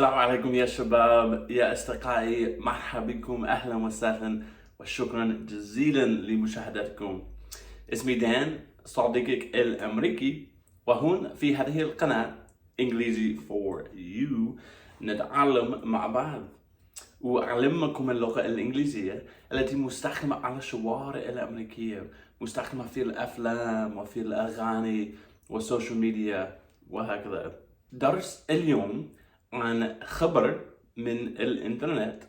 السلام عليكم يا شباب يا أصدقائي، مرحبا بكم، أهلا وسهلا وشكرا جزيلا لمشاهدتكم. اسمي دان، صديقك الأميركي، وهون في هذه القناة إنجليزي for you نتعلم مع بعض وأعلمكم اللغة الإنجليزية التي مستخدمة على الشوارع الأمريكية، مستخدمة في الأفلام وفي الأغاني والسوشيال ميديا وهكذا. درس اليوم عن خبر من الإنترنت،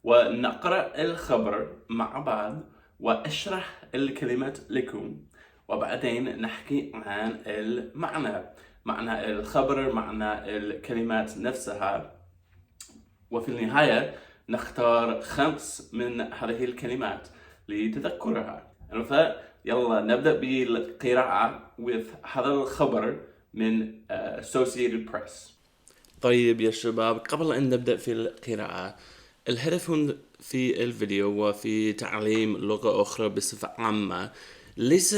ونقرأ الخبر مع بعض وأشرح الكلمات لكم، وبعدين نحكي عن المعنى، معنى الخبر، معنى الكلمات نفسها، وفي النهاية نختار 5 من هذه الكلمات لتذكرها. يلا نبدأ بالقراءة with هذا الخبر من Associated Press. طيب يا شباب، قبل أن نبدأ في القراءة، الهدف هنا في الفيديو وفي تعليم لغة أخرى بصفة عامة ليس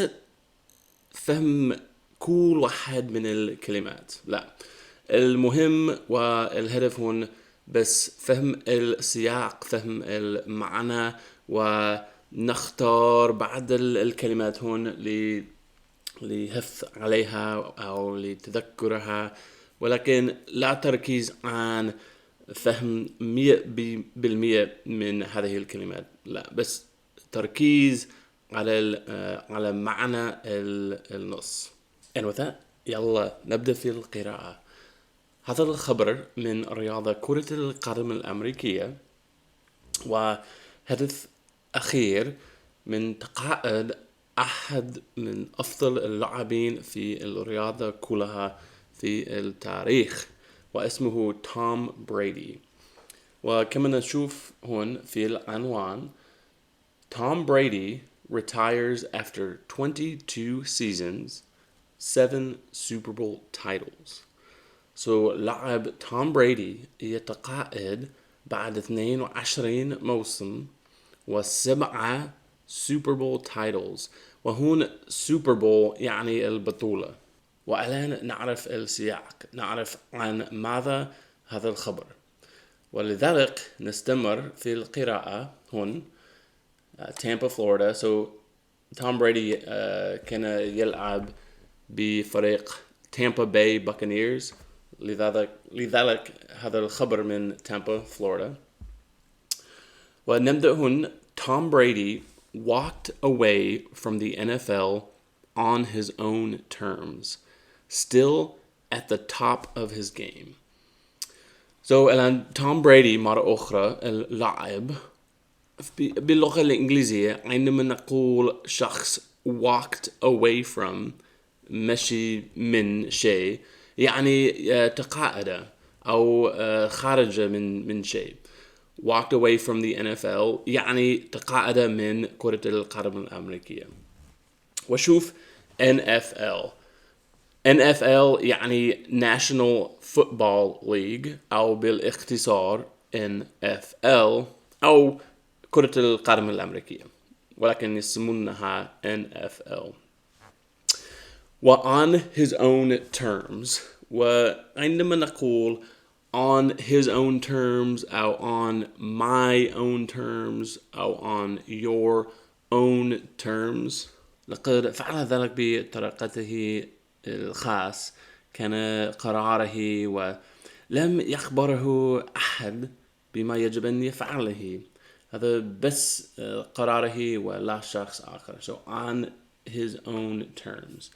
فهم كل واحد من الكلمات، لا، المهم والهدف هون بس فهم السياق، فهم المعنى، ونختار بعض الكلمات هون لحفظ عليها أو لتذكرها، ولكن لا تركيز عن فهم 100% من هذه الكلمات، لا، بس تركيز على معنى النص. And with that, يلا نبدأ في القراءة. هذا الخبر من رياضة كرة القدم الأمريكية، وحدث أخير من تقاعد أحد من أفضل اللاعبين في الرياضة كلها في التاريخ، واسمه توم بريدي. وكما نشوف هون في العنوان، Tom Brady retires after 22 seasons, 7 Super Bowl titles. لاعب توم بريدي يتقاعد بعد 22 موسم و7 سوبر بول تايتلز، وهون سوبر بول يعني البطولة. والآن نعرف السياق، نعرف عن ماذا هذا الخبر، ولذلك نستمر في القراءة هون. تامبا فلوريدا. توم بريدي كان يلعب بفريق تامبا باي باكانيرز، لذلك هذا الخبر من تامبا فلوريدا. ونبدأ هون. Tom Brady walked away from the NFL on his own terms, still at the top of his game. الآن توم بريدي مرة أخرى اللاعب. باللغة الإنجليزية عندما نقول شخص walked away from، مشي من شيء، يعني تقاعد أو خرج من شيء. walked away from the NFL يعني تقاعد من كرة القدم الأمريكية. وشوف NFL يعني National Football League، أو بالاختصار NFL، أو كرة القدم الأمريكية، ولكن يسمونها NFL. on his own terms، وعندما نقول on his own terms أو on my own terms أو on your own terms، لقد فعل ذلك بطريقته الخاص، كان قراره ولم يخبره أحد بما يجب أن يفعله، هذا بس قراره ولا شخص آخر. on his own terms،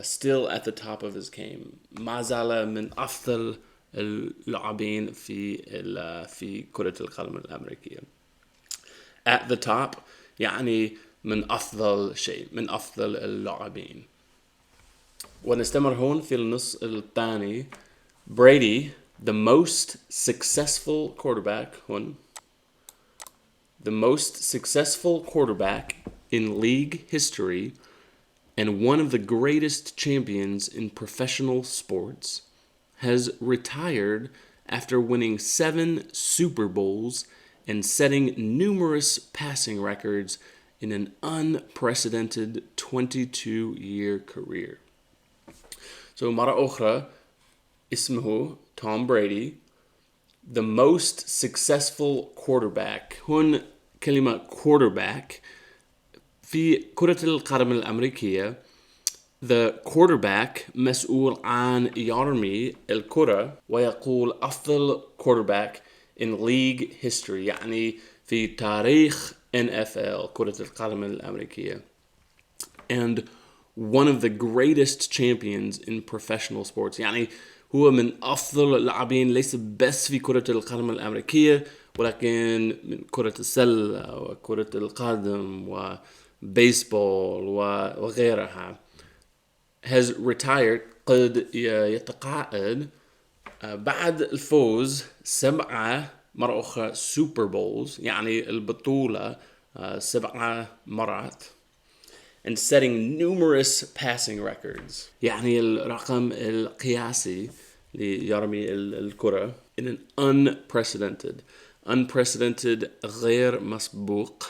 still at the top of his game، ما زال من أفضل اللاعبين في كرة القدم الأمريكية. at the top يعني من أفضل شيء، من أفضل اللاعبين. ونستمر هون في النص الثاني. Brady, the most successful quarterback هون، the most successful quarterback in league history and one of the greatest champions in professional sports, has retired after winning 7 Super Bowls and setting numerous passing records in an unprecedented 22-year career. مرة أخرى، اسمه توم بريدي، the most successful quarterback. هون كلمة quarterback في كرة القدم الأمريكية. The quarterback مسؤول عن يرمي الكرة ويقول أفضل quarterback in league history، يعني في تاريخ NFL كرة القدم الأمريكية. And one of the greatest champions in professional sports، يعني هو من أفضل اللاعبين ليس بس في كرة القدم الأمريكية ولكن من كرة السلة وكرة القدم وبيسبول وغيرها. has retired قد يتقاعد بعد الفوز 7 مرة أخرى سوبر بولز، يعني البطولة 7 مرات. And setting numerous passing records، يعني الرقم القياسي ليرمي الكرة in an unprecedented غير مسبوق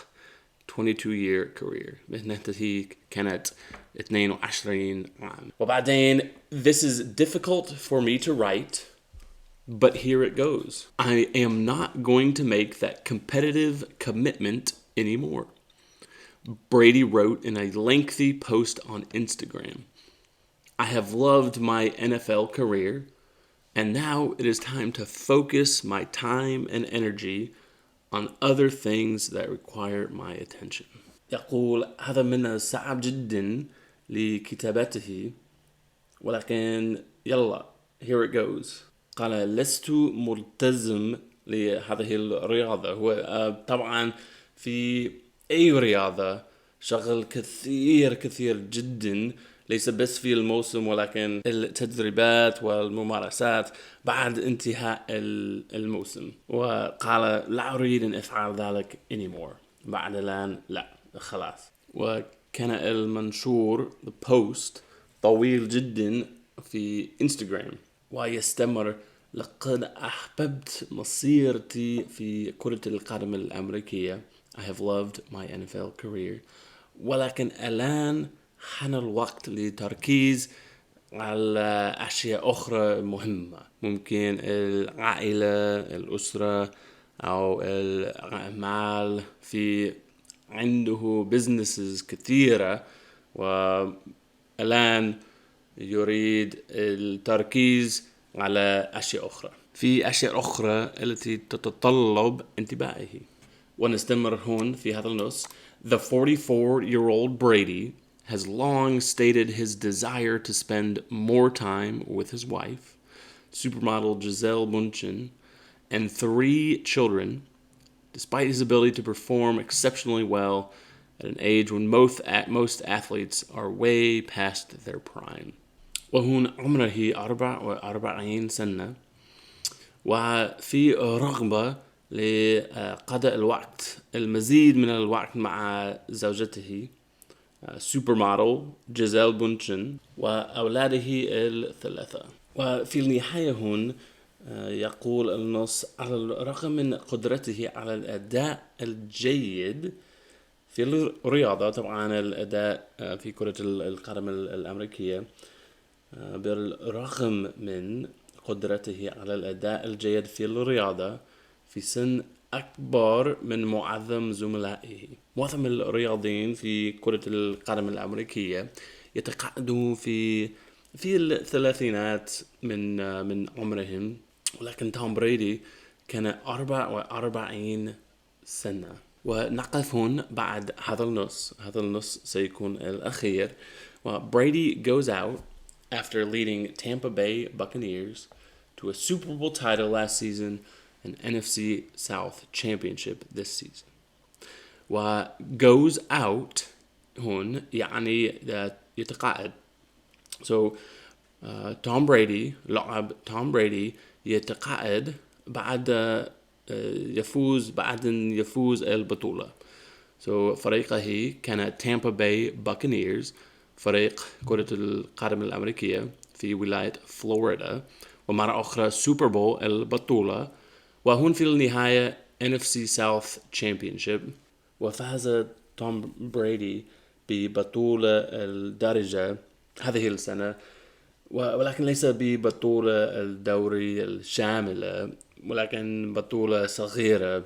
22-year career. مهنته كانت 22 عام. وبعدين this is difficult for me to write, but here it goes. I am not going to make that competitive commitment anymore. Brady wrote in a lengthy post on Instagram, I have loved my NFL career, and now it is time to focus my time and energy on other things that require my attention. يقول هذا من الصعب جدا لكتابته، ولكن يلا here it goes. قال لست ملتزم لهذه الرياضة. هو طبعا في أي رياضة شغل كثير جدا، ليس بس في الموسم ولكن التدريبات والممارسات بعد انتهاء الموسم. وقال لا أريد أن أفعل ذلك anymore، بعد الآن لا خلاص. وكان المنشور the post طويل جدا في انستغرام ويستمر لقد أحببت مسيرتي في كرة القدم الأمريكية. I have loved my NFL career. ولكن الآن حان الوقت للتركيز على أشياء أخرى مهمة، ممكن العائلة، الأسرة أو الأعمال. في عنده businesses كثيرة والآن يريد التركيز على أشياء أخرى، في أشياء أخرى التي تتطلب انتباهه. ونستمر هون في هذا النص. The 44-year-old Brady has long stated his desire to spend more time with his wife, supermodel Gisele Bündchen, and 3 children, despite his ability to perform exceptionally well at an age when most athletes are way past their prime. وهون عمره 44 سنة، وفي رغبة لقضاء الوقت المزيد من الوقت مع زوجته سوبر موديل جيزيل بونشن وأولاده ال3. وفي النهاية هون يقول النص على الرغم من قدرته على الأداء الجيد في الرياضة، طبعا الأداء في كرة القدم الأمريكية، بالرغم من قدرته على الأداء الجيد في الرياضة في سن أكبر من معظم زملائه. معظم الرياضيين في كرة القدم الأمريكية يتقاعدوا في الثلاثينات من عمرهم، ولكن توم بريدي كان 44 سنة. ونقف هون بعد هذا النص سيكون الأخير. Brady goes out after leading Tampa Bay Buccaneers to a Super Bowl title last season and NFC South Championship this season. goes out هون يعني يتقاعد. So توم بريدي لاعب توم بريدي يتقاعد بعد يفوز البطولة. So فريقه كان Tampa Bay Buccaneers، فريق كرة القدم الأمريكية في ولاية فلوريدا، ومرة أخرى سوبر بول البطولة، وهون في النهاية NFC South Championship. وفاز توم بريدي ببطولة الدرجة هذه السنة، ولكن ليس ببطولة الدوري الشاملة ولكن بطولة صغيرة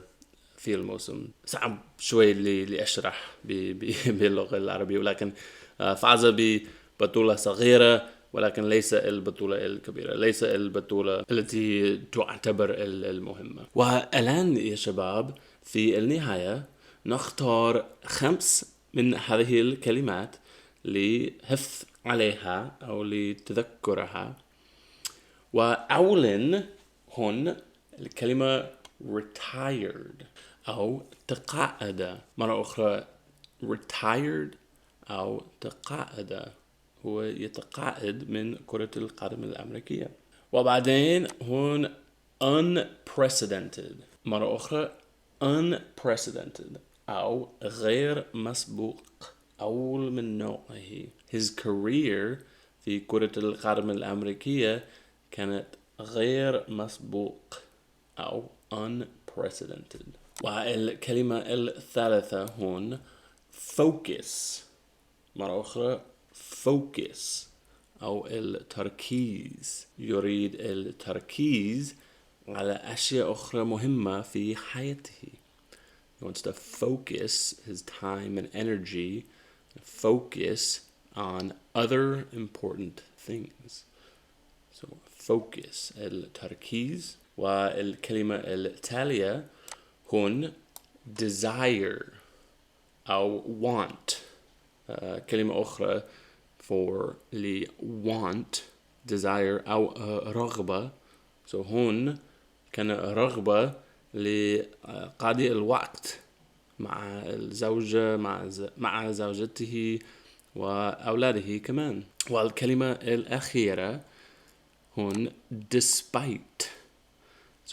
في الموسم. صعب شوي اللي أشرح باللغة العربية، ولكن فاز ببطولة صغيرة، ولكن ليس البطولة الكبيرة، ليس البطولة التي تعتبر المهمة. والآن يا شباب في النهاية نختار 5 من هذه الكلمات لحفظ عليها أو لتذكرها. وأولاً هون الكلمة retired أو تقاعد. مرة أخرى retired أو تقاعد، هو يتقاعد من كرة القدم الأمريكية. وبعدين هون unprecedented، مرة أخرى unprecedented أو غير مسبوق، أول من نوعه. His career في كرة القدم الأمريكية كانت غير مسبوق أو unprecedented. والكلمة الثالثة هون focus، مرة أخرى focus أو التركيز، يريد التركيز على أشياء أخرى مهمة في حياته. He wants to focus his time and energy, focus on other important things. So focus التركيز. والكلمة التالية هون desire أو want. كلمة أخرى for لي want desire أو رغبة. So هون كان رغبة لقضاء الوقت مع الزوجة مع زوجته وأولاده كمان. والكلمة الأخيرة هون despite.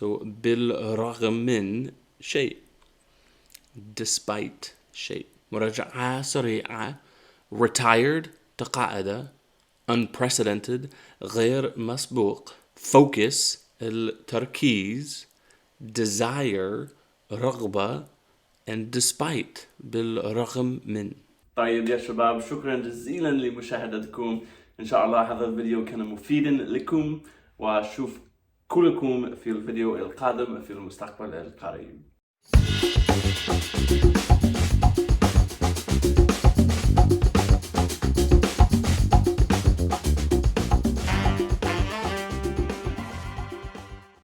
So بالرغم من شيء، despite شيء. مراجعة سريعة: retired تقاعد، unprecedented غير مسبوق، focus التركيز، desire رغبة، and despite بالرغم من. طيب يا شباب، شكرا جزيلا لمشاهدتكم. إن شاء الله هذا الفيديو كان مفيدا لكم، وأشوف كلكم في الفيديو القادم في المستقبل القريب.